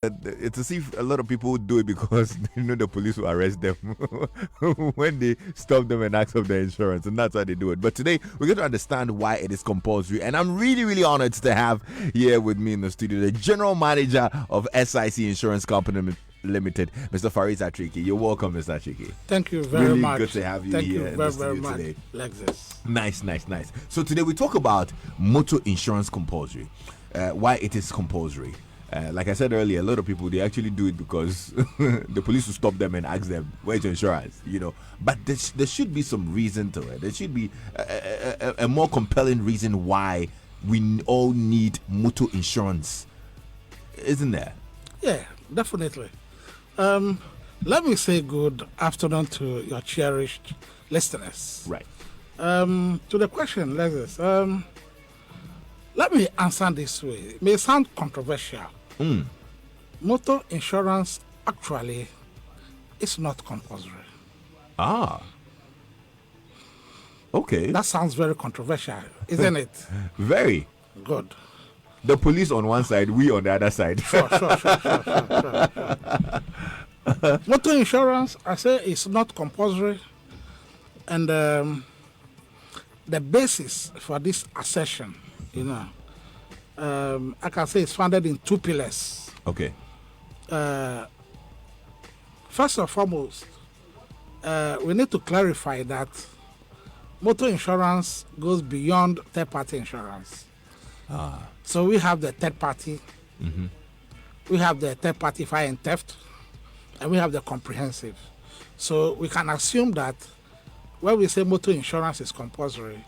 it's as if a lot of people do it because they know the police will arrest them when they stop them and ask of their insurance, and that's why they do it. But today we're going to understand why it is compulsory, and I'm really, really honored to have here with me in the studio the general manager of SIC Insurance Company Limited, Mr. Faris Attrickie. You're welcome, Mr. Attrickie. Thank you very really much. Good to have you Thank here you in very, the studio very much. today. Like this. Nice. So today we talk about motor insurance compulsory. Why it is compulsory. Like I said earlier, a lot of people, they actually do it because the police will stop them and ask them, where's your insurance? But there should be some reason to it. There should be a more compelling reason why we all need motor insurance, isn't there? Yeah, definitely. Let me say good afternoon to your cherished listeners. Right. To the question, Lexus, let me answer this way. It may sound controversial. Motor insurance actually is not compulsory. Okay. That sounds very controversial, isn't it? Very. Good. The police on one side, we on the other side. Sure. Motor insurance, I say, is not compulsory, and the basis for this assertion, I can say it's founded in two pillars. Okay. First and foremost, we need to clarify that motor insurance goes beyond third-party insurance. So we have the third party, we have the third party fire and theft, and we have the comprehensive. So we can assume that when we say motor insurance is compulsory,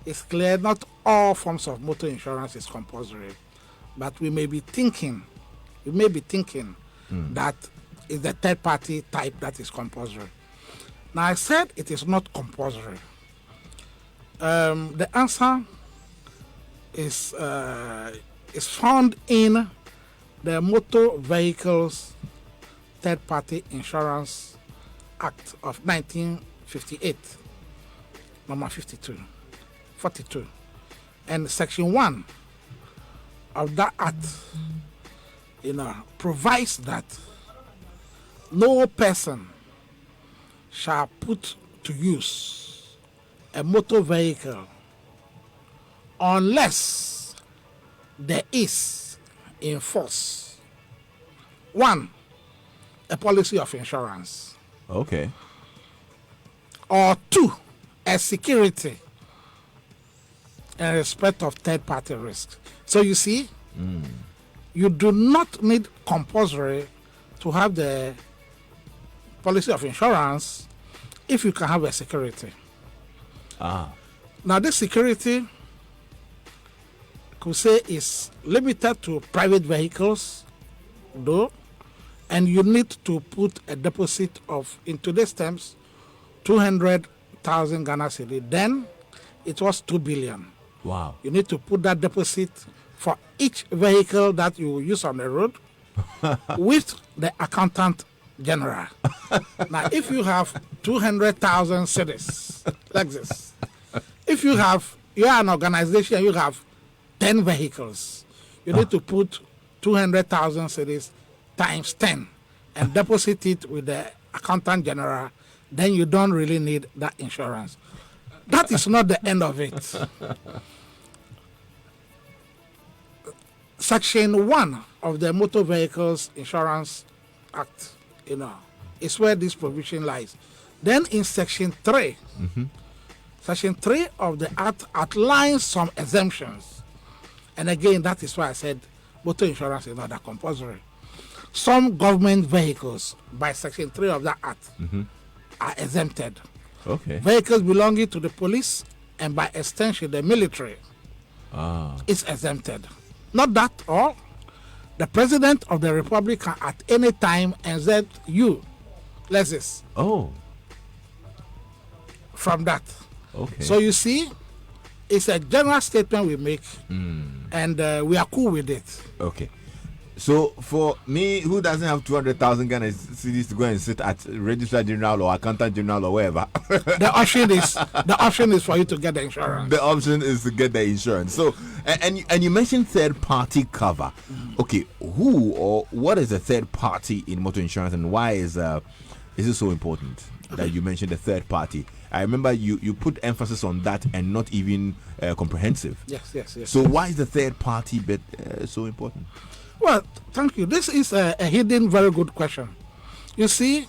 it's clear not all forms of motor insurance is compulsory, but we may be thinking that it's the third party type that is compulsory. Now I said it is not compulsory. The answer is found in the Motor Vehicles Third Party Insurance Act of 1958, number 42, and Section 1 of that act, provides that no person shall put to use a motor vehicle unless there is in force, 1, a policy of insurance. Okay. Or 2, a security in respect of third-party risk. So you see, you do not need compulsory to have the policy of insurance if you can have a security. Now this security could say is limited to private vehicles, though, and you need to put a deposit of, in today's terms, 200,000 Ghana cedi. Then it was 2 billion. Wow. You need to put that deposit for each vehicle that you use on the road with the accountant general. Now, if you have 200,000 cedis, like this, if you are an organization, you have 10 vehicles, you need to put 200,000 cedis times 10 and deposit it with the accountant general. Then you don't really need that insurance. That is not the end of it. Section 1 of the Motor Vehicles Insurance Act, is where this provision lies. Then in Section 3, Section 3 of the Act outlines some exemptions. And again, that is why I said motor insurance is not that compulsory. Some government vehicles, by Section 3 of that Act, are exempted. Okay. Vehicles belonging to the police and by extension the military is exempted. Not that all. The President of the Republic can at any time exempt you, Lexus, from that. Okay. So you see, it's a general statement we make, and we are cool with it. Okay. So for me, who doesn't have 200,000 Ghana cedis to go and sit at Registrar General or Accountant General or wherever, the option is for you to get the insurance. the option is to get the insurance. So, and you mentioned third party cover. Okay, who or what is a third party in motor insurance, and why is it so important that you mentioned the third party? I remember you put emphasis on that and not even comprehensive. Yes. So why is the third party bit so important? Well, thank you. This is a hidden, very good question. You see,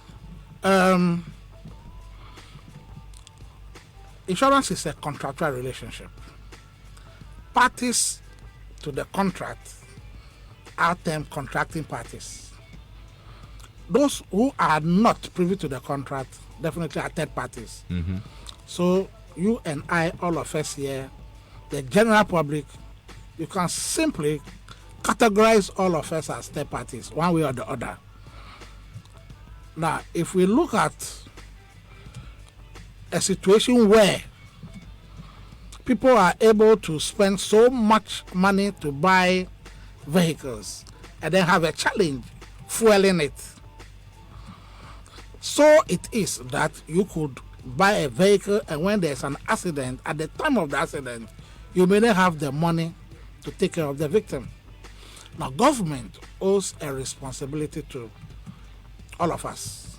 insurance is a contractual relationship. Parties to the contract are termed contracting parties. Those who are not privy to the contract definitely are third parties. So you and I, all of us here, the general public, you can simply categorize all of us as third parties, one way or the other. Now, if we look at a situation where people are able to spend so much money to buy vehicles and then have a challenge fueling it, so it is that you could buy a vehicle and when there's an accident, at the time of the accident, you may not have the money to take care of the victim. Now, government owes a responsibility to all of us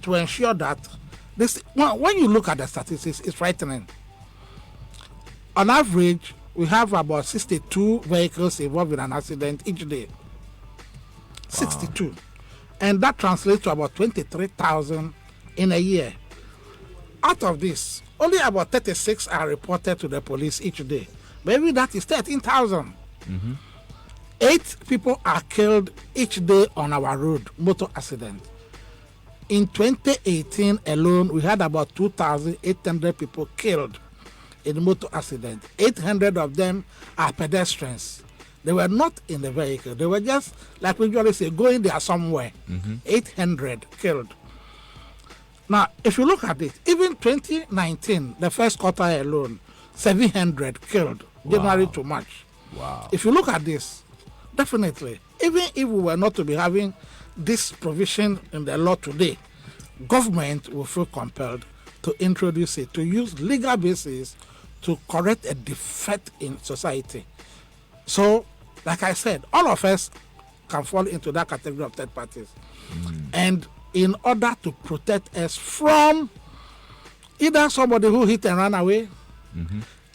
to ensure that this. When you look at the statistics, it's frightening. On average, we have about 62 vehicles involved in an accident each day. 62. And that translates to about 23,000 in a year. Out of this, only about 36 are reported to the police each day. Maybe that is 13,000. 8 people are killed each day on our road, motor accident. In 2018 alone, we had about 2,800 people killed in motor accident. 800 of them are pedestrians. They were not in the vehicle. They were just, like we usually say, going there somewhere. 800 killed. Now, if you look at it, even 2019, the first quarter alone, 700 killed, January to March. Wow. If you look at this, definitely, even if we were not to be having this provision in the law today, government will feel compelled to introduce it, to use legal basis to correct a defect in society. So, like I said, all of us can fall into that category of third parties. And in order to protect us from either somebody who hit and ran away,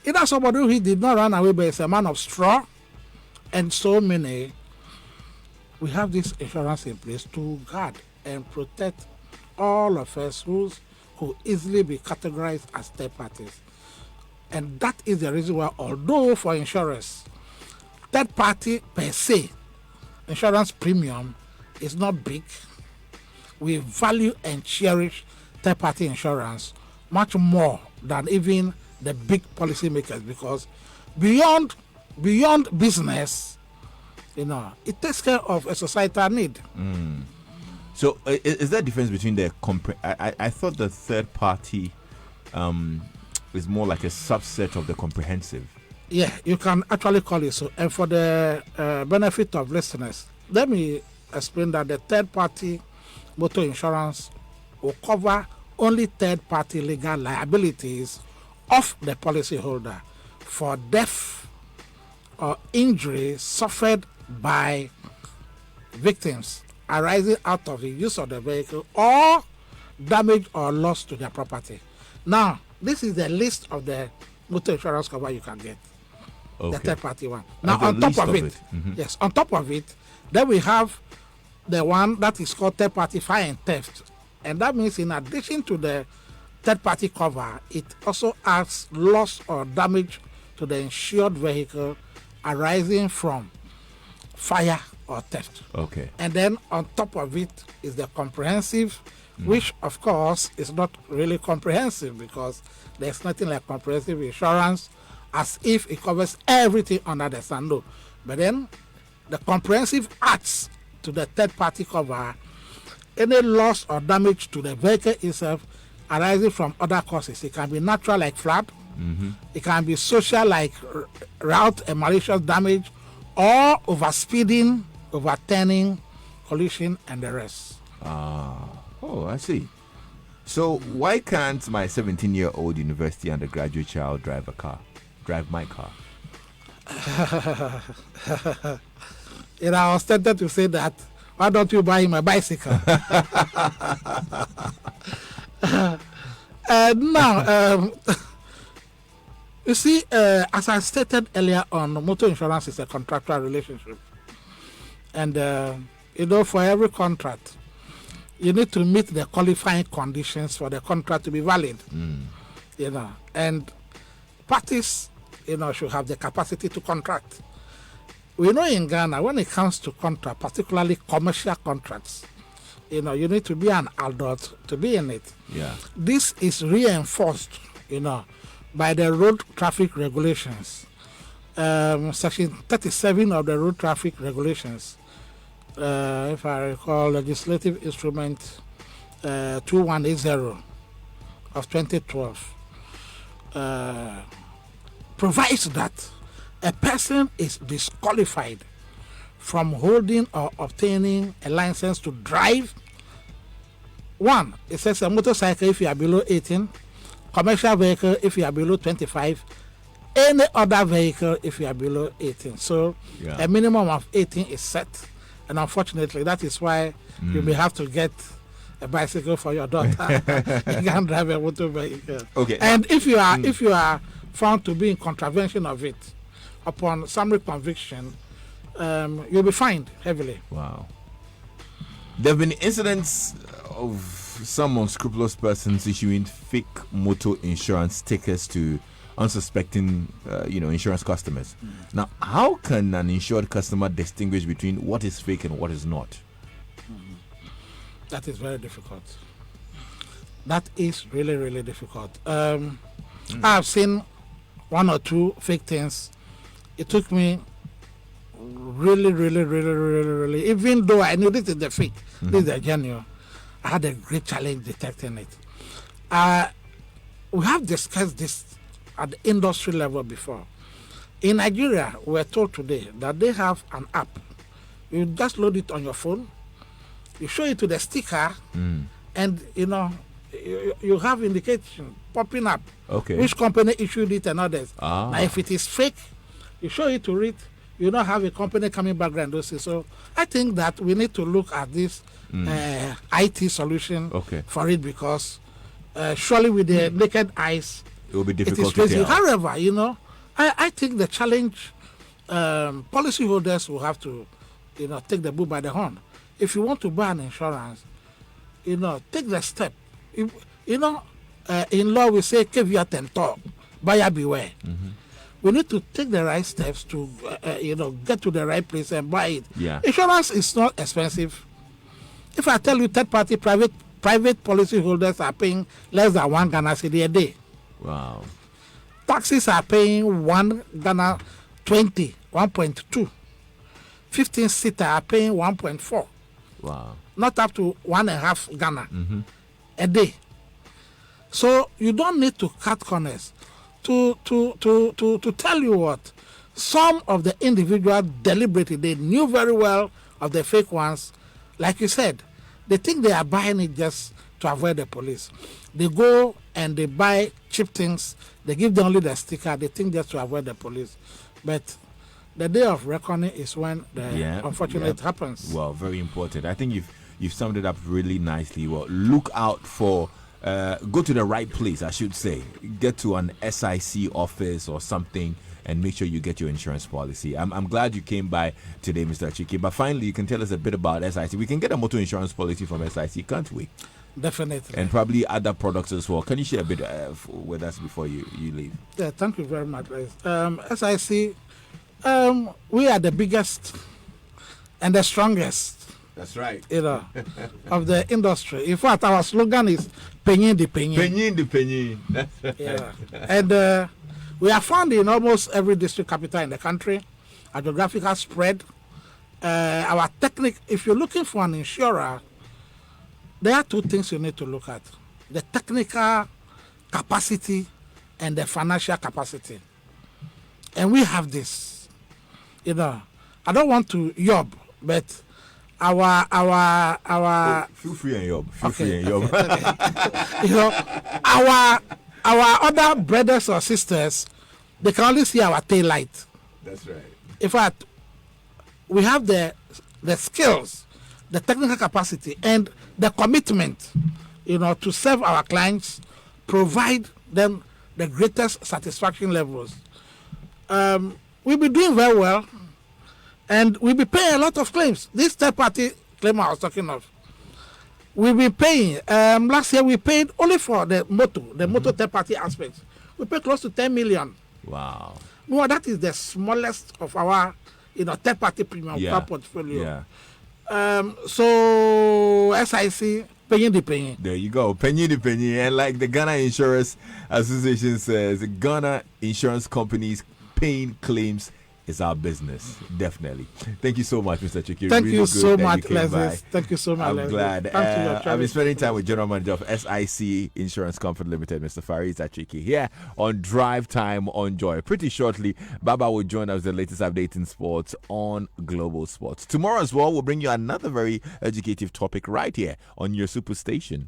either somebody who did not run away but is a man of straw, and so many, we have this insurance in place to guard and protect all of us who easily be categorized as third parties. And that is the reason why, although for insurers, third party per se, insurance premium is not big, we value and cherish third party insurance much more than even the big policymakers, because beyond business, it takes care of a societal need. So is there a difference between the I thought the third party is more like a subset of the comprehensive. Yeah, you can actually call it so. And for the benefit of listeners, let me explain that the third party motor insurance will cover only third party legal liabilities of the policyholder for death or injury suffered by victims arising out of the use of the vehicle or damage or loss to their property. Now, this is the list of the motor insurance cover you can get. Okay. The third party one. Now, on top of it, yes, on top of it, then we have the one that is called third party fire and theft. And that means in addition to the third party cover, it also adds loss or damage to the insured vehicle arising from fire or theft. Okay. And then on top of it is the comprehensive, which of course is not really comprehensive, because there's nothing like comprehensive insurance as if it covers everything under the sun. No. But then the comprehensive adds to the third party cover any loss or damage to the vehicle itself arising from other causes. It can be natural like flood, it can be social like route and malicious damage, or overspeeding overturning, collision, and the rest. Oh, I see. So why can't my 17-year-old university undergraduate child drive my car? I was tempted to say that. Why don't you buy him a bicycle? Now, you see, as I stated earlier on, motor insurance is a contractual relationship. And, for every contract, you need to meet the qualifying conditions for the contract to be valid. And parties, should have the capacity to contract. We know in Ghana, when it comes to contract, particularly commercial contracts, you need to be an adult to be in it. Yeah. This is reinforced, by the road traffic regulations. Section 37 of the road traffic regulations, if I recall, legislative instrument 2180 of 2012, provides that a person is disqualified from holding or obtaining a license to drive. One, it says a motorcycle if you are below 18, commercial vehicle if you are below 25, any other vehicle if you are below 18. So a minimum of 18 is set. And unfortunately, that is why you may have to get a bicycle for your daughter. You can't drive a motor vehicle. Okay. And if you are found to be in contravention of it, upon summary conviction, you'll be fined heavily. Wow. There have been incidents of some unscrupulous persons issuing fake motor insurance stickers to unsuspecting, insurance customers. Now, how can an insured customer distinguish between what is fake and what is not? That is very difficult. That is really, really difficult. I've seen one or two fake things. It took me really, even though I knew this is the fake, this is the genuine, I had a great challenge detecting it. We have discussed this at the industry level before. In Nigeria, we're told today that they have an app. You just load it on your phone, you show it to the sticker, and you have indication popping up. Okay. Which company issued it and others. Ah. Now, if it is fake, you show it to it, you don't have a company coming back and do so. So I think that we need to look at this IT solution for it, because surely with the naked eyes, it will be it difficult is to crazy. tell. However, I think the challenge, policyholders will have to, take the bull by the horn. If you want to buy an insurance, take the step. In law we say, "Caveat emptor, buyer beware." We need to take the right steps to, get to the right place and buy it. Yeah. Insurance is not expensive. If I tell you third-party private policyholders are paying less than 1 Ghana cedi a day. Wow. Taxis are paying 1 Ghana 20, 1.2. 15-seater are paying 1.4. Wow. Not up to 1.5 Ghana a day. So you don't need to cut corners. To tell you what, some of the individuals deliberately, they knew very well of the fake ones. Like you said, they think they are buying it just to avoid the police. They go and they buy cheap things. They give them only the sticker. They think just to avoid the police. But the day of reckoning is when the unfortunate happens. Well, very important. I think you've summed it up really nicely. Well, look out for. Go to the right place, I should say. Get to an SIC office or something and make sure you get your insurance policy. I'm glad you came by today, Mr. Attrickie. But finally, you can tell us a bit about SIC. We can get a motor insurance policy from SIC, can't we? Definitely. And probably other products as well. Can you share a bit with us before you leave? Yeah, thank you very much. SIC, we are the biggest and the strongest. That's right. Of the industry. In fact, our slogan is "Penyin the Penyin." Penyin the Penyin. That's right. Yeah. And we are found in almost every district capital in the country. Our geographical spread. Our technique. If you're looking for an insurer, there are two things you need to look at: the technical capacity and the financial capacity. And we have this. I don't want to yob, but our Feel free and yob. Feel okay, free and yob. okay. You know, our other brothers or sisters, they can only see our tail light. That's right. In fact, we have the skills, the technical capacity, and the commitment, you know, to serve our clients, provide them the greatest satisfaction levels. We'll be doing very well, and we'll be paying a lot of claims. This third-party claim I was talking of, we'll be paying. Last year we paid only for the motor third-party aspect. We paid close to 10 million. Wow. No, that is the smallest of our, you know, third-party premium portfolio. Yeah. So SIC paying the penny. There you go, penny the penny. And like the Ghana Insurance Association says, the Ghana insurance companies paying claims is our business. Definitely. Thank you so much, Mr. Attrickie. Thank really you so much, came Leslie. by. Thank you so much, I'm Leslie. glad. Thank you, I've been spending time with General Manager of SIC Insurance Company Limited, Mr. Faris Attrickie, here on Drive Time on Joy. Pretty shortly, Baba will join us with the latest update in sports on Global Sports. Tomorrow as well, we'll bring you another very educative topic right here on your Superstation.